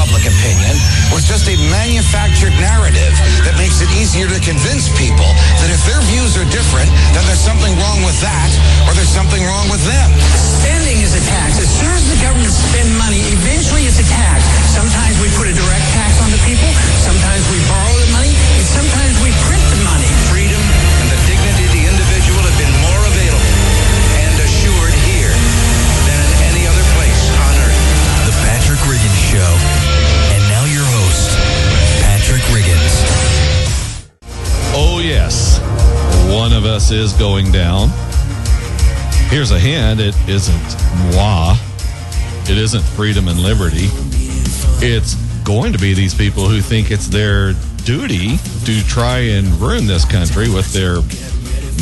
public opinion was just a manufactured narrative that makes it easier to convince people that if their views are different, then there's something wrong with that, or there's something wrong with them. Spending is a tax. As soon as the government spends money, eventually it's a tax. Sometimes we put a direct tax on the people, sometimes we borrow the money, and sometimes we print the money. Freedom and the dignity of the individual have been more available and assured here than in any other place on earth. The Patrick Riggins Show. And now your host, Patrick Riggins. Oh, yes. One of us is going down. Here's a hint. It isn't moi. It isn't freedom and liberty. It's going to be these people who think it's their duty to try and ruin this country with their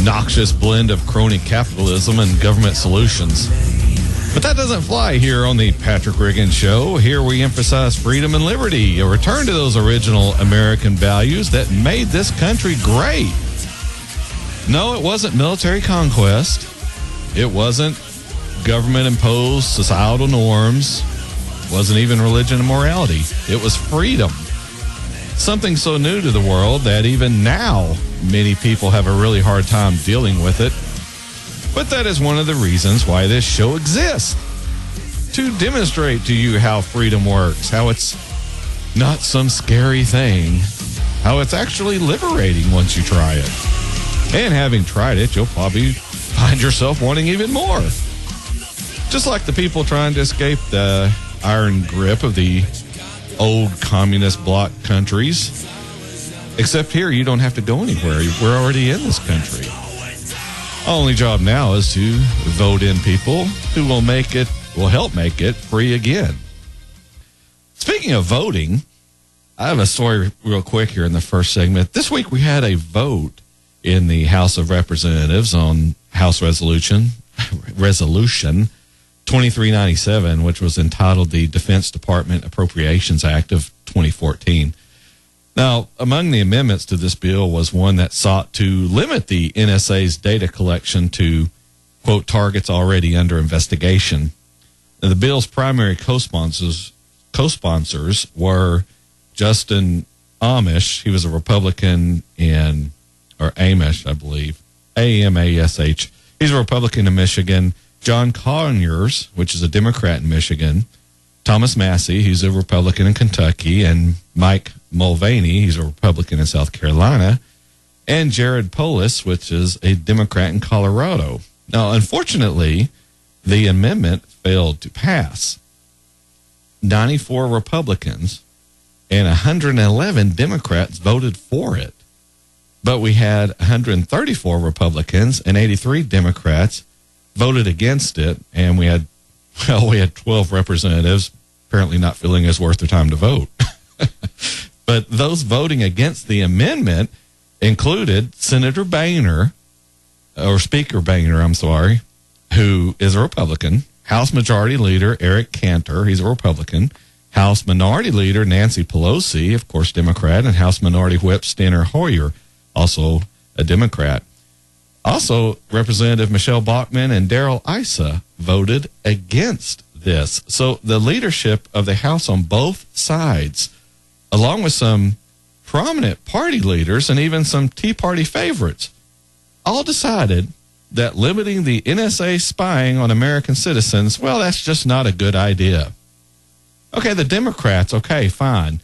noxious blend of crony capitalism and government solutions. But that doesn't fly here on the Patrick Riggins Show. Here we emphasize freedom and liberty, a return to those original American values that made this country great. No, it wasn't military conquest. It wasn't government-imposed societal norms. It wasn't even religion and morality. It was freedom. Something so new to the world that even now many people have a really hard time dealing with it. But that is one of the reasons why this show exists. To demonstrate to you how freedom works, how it's not some scary thing, how it's actually liberating once you try it. And having tried it, you'll probably find yourself wanting even more. Just like the people trying to escape the iron grip of the old communist bloc countries. Except here, you don't have to go anywhere. We're already in this country. Our only job now is to vote in people who will help make it free again. Speaking of voting, I have a story real quick here in the first segment. This week we had a vote in the House of Representatives on House Resolution 2397, which was entitled the Defense Department Appropriations Act of 2014. Now, among the amendments to this bill was one that sought to limit the NSA's data collection to, quote, targets already under investigation. Now, the bill's primary co-sponsors were Justin Amash. He was a Republican or Amash, I believe. A-M-A-S-H. He's a Republican in Michigan. John Conyers, which is a Democrat in Michigan. Thomas Massey, he's a Republican in Kentucky. And Mike Mulvaney, he's a Republican in South Carolina. And Jared Polis, which is a Democrat in Colorado. Now, unfortunately, the amendment failed to pass. 94 Republicans and 111 Democrats voted for it. But we had 134 Republicans and 83 Democrats voted against it, and we had 12 representatives apparently not feeling it's worth their time to vote. But those voting against the amendment included Senator Boehner, or Speaker Boehner, I'm sorry, who is a Republican, House Majority Leader Eric Cantor, he's a Republican, House Minority Leader Nancy Pelosi, of course Democrat, and House Minority Whip Steny Hoyer, also a Democrat. Also, Representative Michelle Bachmann and Darrell Issa voted against this. So the leadership of the House on both sides, along with some prominent party leaders and even some Tea Party favorites, all decided that limiting the NSA spying on American citizens, well, that's just not a good idea. Okay, the Democrats, okay, fine.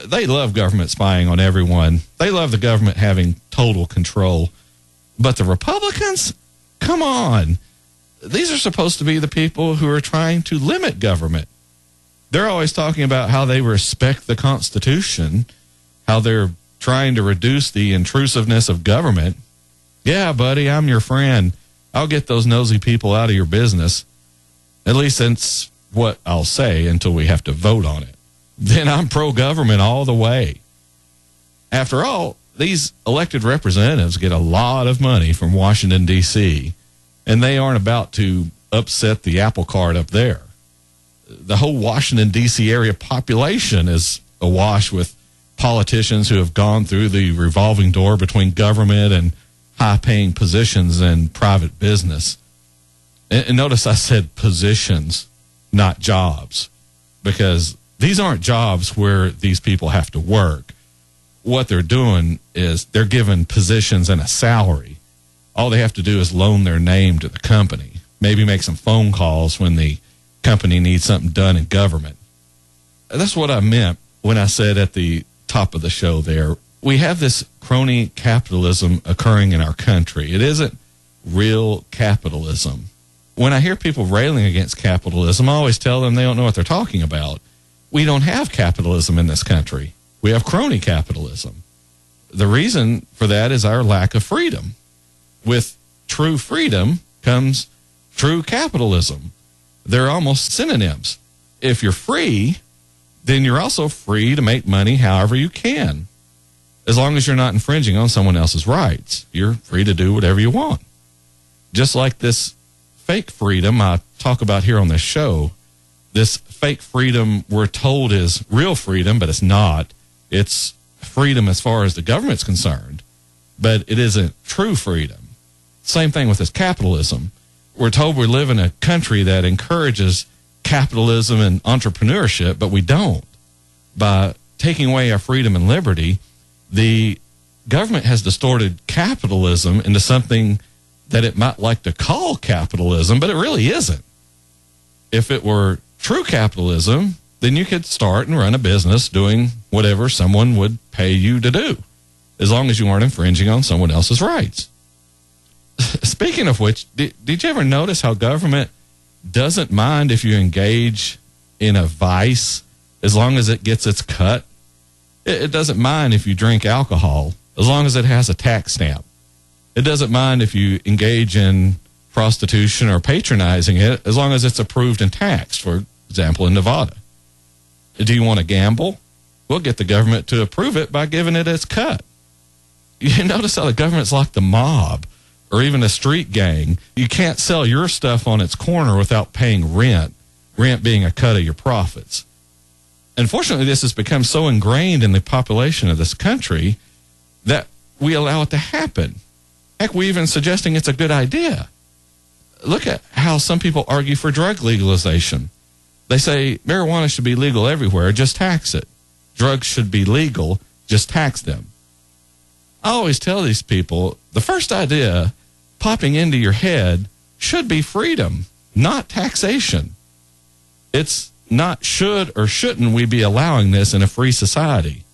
They love government spying on everyone. They love the government having total control. But the Republicans, come on. These are supposed to be the people who are trying to limit government. They're always talking about how they respect the Constitution, how they're trying to reduce the intrusiveness of government. Yeah, buddy, I'm your friend. I'll get those nosy people out of your business. At least that's what I'll say until we have to vote on it. Then I'm pro-government all the way. After all, these elected representatives get a lot of money from Washington, D.C., and they aren't about to upset the apple cart up there. The whole Washington, D.C. area population is awash with politicians who have gone through the revolving door between government and high-paying positions in private business. And notice I said positions, not jobs, because These aren't jobs where these people have to work. What they're doing is they're given positions and a salary. All they have to do is loan their name to the company, maybe make some phone calls when the company needs something done in government. That's what I meant when I said at the top of the show there, we have this crony capitalism occurring in our country. It isn't real capitalism. When I hear people railing against capitalism, I always tell them they don't know what they're talking about. We don't have capitalism in this country. We have crony capitalism. The reason for that is our lack of freedom. With true freedom comes true capitalism. They're almost synonyms. If you're free, then you're also free to make money however you can. As long as you're not infringing on someone else's rights, you're free to do whatever you want. Just like this fake freedom I talk about here on this show, this fake freedom we're told is real freedom, but it's not. It's freedom as far as the government's concerned, but it isn't true freedom. Same thing with this capitalism. We're told we live in a country that encourages capitalism and entrepreneurship, but we don't. By taking away our freedom and liberty, the government has distorted capitalism into something that it might like to call capitalism, but it really isn't. If it were true capitalism, then you could start and run a business doing whatever someone would pay you to do, as long as you weren't infringing on someone else's rights. Speaking of which, did you ever notice how government doesn't mind if you engage in a vice as long as it gets its cut? It doesn't mind if you drink alcohol as long as it has a tax stamp. It doesn't mind if you engage in prostitution or patronizing it as long as it's approved and taxed, for example, in Nevada. Do you want to gamble? We'll get the government to approve it by giving it its cut. You notice how the government's like the mob or even a street gang. You can't sell your stuff on its corner without paying rent, rent being a cut of your profits. Unfortunately, this has become so ingrained in the population of this country that we allow it to happen. Heck, we're even suggesting it's a good idea. Look at how some people argue for drug legalization. They say marijuana should be legal everywhere, just tax it. Drugs should be legal, just tax them. I always tell these people, the first idea popping into your head should be freedom, not taxation. It's not should or shouldn't we be allowing this in a free society.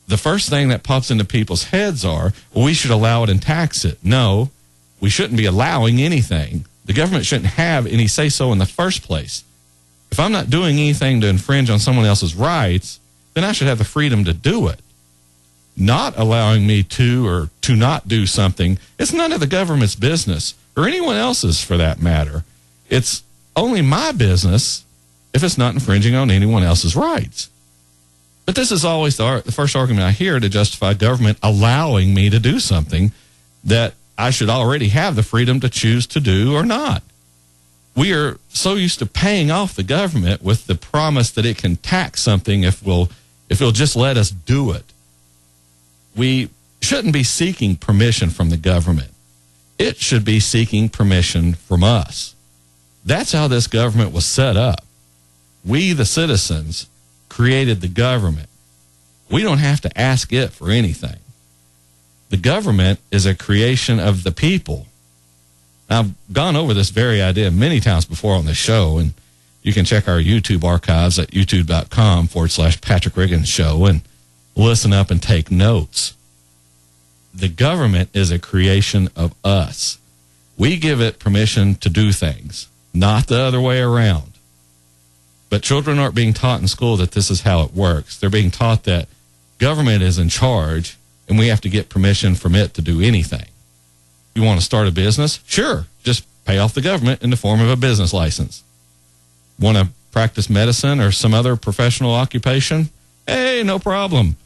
The first thing that pops into people's heads are, well, we should allow it and tax it. No, we shouldn't be allowing anything. The government shouldn't have any say-so in the first place. If I'm not doing anything to infringe on someone else's rights, then I should have the freedom to do it. Not allowing me to or to not do something, it's none of the government's business, or anyone else's for that matter. It's only my business if it's not infringing on anyone else's rights. But this is always the first argument I hear to justify government allowing me to do something that I should already have the freedom to choose to do or not. We are so used to paying off the government with the promise that it can tax something if it'll just let us do it. We shouldn't be seeking permission from the government. It should be seeking permission from us. That's how this government was set up. We, the citizens, created the government. We don't have to ask it for anything. The government is a creation of the people. I've gone over this very idea many times before on this show, and you can check our YouTube archives at youtube.com/Patrick Riggins Show and listen up and take notes. The government is a creation of us. We give it permission to do things, not the other way around. But children aren't being taught in school that this is how it works. They're being taught that government is in charge and we have to get permission from it to do anything. You want to start a business? Sure. Just pay off the government in the form of a business license. Want to practice medicine or some other professional occupation? Hey, no problem.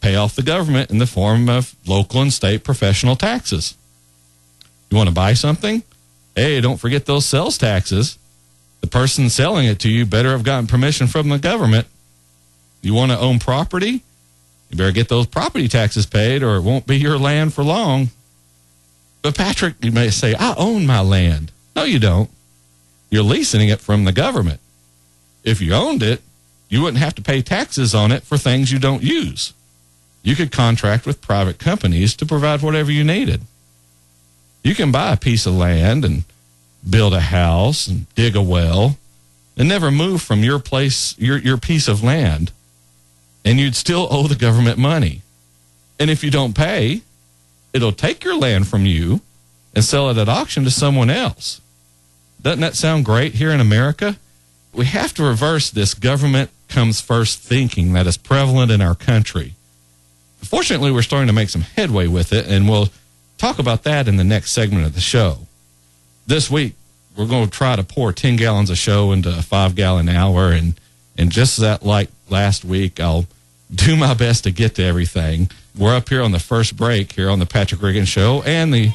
Pay off the government in the form of local and state professional taxes. You want to buy something? Hey, don't forget those sales taxes. The person selling it to you better have gotten permission from the government. You want to own property? You better get those property taxes paid or it won't be your land for long. But Patrick, you may say, I own my land. No, you don't. You're leasing it from the government. If you owned it, you wouldn't have to pay taxes on it for things you don't use. You could contract with private companies to provide whatever you needed. You can buy a piece of land and build a house and dig a well and never move from your place, your piece of land, and you'd still owe the government money. And if you don't pay, it'll take your land from you and sell it at auction to someone else. Doesn't that sound great here in America? We have to reverse this government comes first thinking that is prevalent in our country. Fortunately, we're starting to make some headway with it, and we'll talk about that in the next segment of the show. This week, we're going to try to pour 10 gallons of show into a 5-gallon hour, and just like last week, I'll do my best to get to everything. We're up here on the first break here on the Patrick Riggin Show and the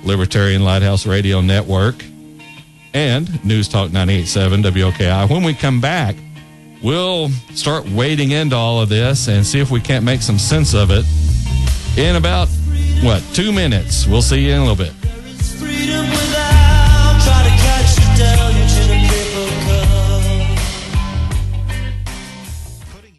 Libertarian Lighthouse Radio Network and News Talk 98.7 WOKI. When we come back, we'll start wading into all of this and see if we can't make some sense of it in about, 2 minutes. We'll see you in a little bit. Freedom without